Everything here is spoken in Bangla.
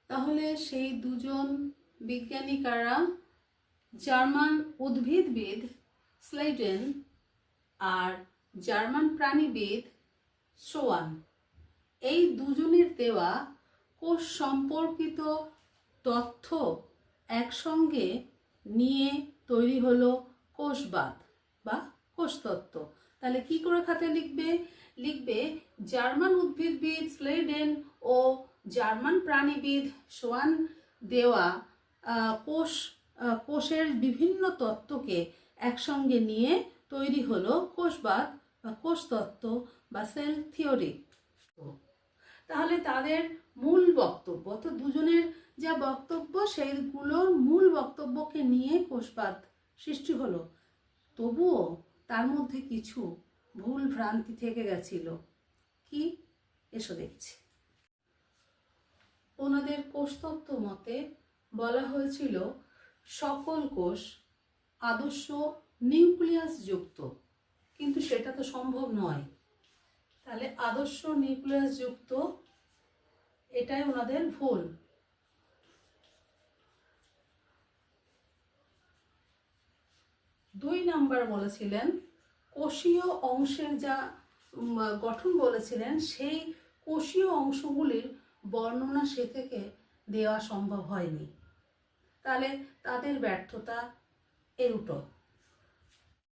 তাহলে সেই দুজন বিজ্ঞানী কারা? জার্মান উদ্ভিদবিদ স্লেডেন আর জার্মান প্রাণীবিদ শোয়ান। এই দুজনের দেওয়া কোষ সম্পর্কিত তথ্য একসঙ্গে নিয়ে তৈরি হলো কোষবাদ বা কোষতত্ত্ব। তাহলে কি করে খাতে লিখবে জার্মান উদ্ভিদবিদ স্লেডেন ও জার্মান প্রাণীবিদ শোয়ান দেওয়া কোষের বিভিন্ন তত্ত্বকে একসঙ্গে নিয়ে তৈরি হলো কোষবাদ বা কোষতত্ত্ব বা সেল থিওরি। তাহলে তাদের মূল বক্তব্য, তো দুজনের যা বক্তব্য সেইগুলোর মূল বক্তব্যকে নিয়ে কোষবাদ সৃষ্টি হলো। তবুও তার মধ্যে কিছু ভুল ভ্রান্তি থেকে গেছিল। কি? এসো দেখছি। ওনাদের কোষতত্ত্ব মতে বলা হয়েছিল সকল কোষ আদর্শ নিউক্লিয়াস যুক্ত, কিন্তু সেটা তো সম্ভব নয়। তাহলে আদর্শ নিউক্লিয়াস যুক্ত, এটাই ওনাদের ভুল। দুই নাম্বার বলেছিলেন কোষীয় অংশের যা গঠন বলেছিলেন সেই কোষীয় অংশগুলির বর্ণনা সে থেকে দেওয়া সম্ভব হয়নি। তাহলে তাদের ব্যর্থতা এরূপ।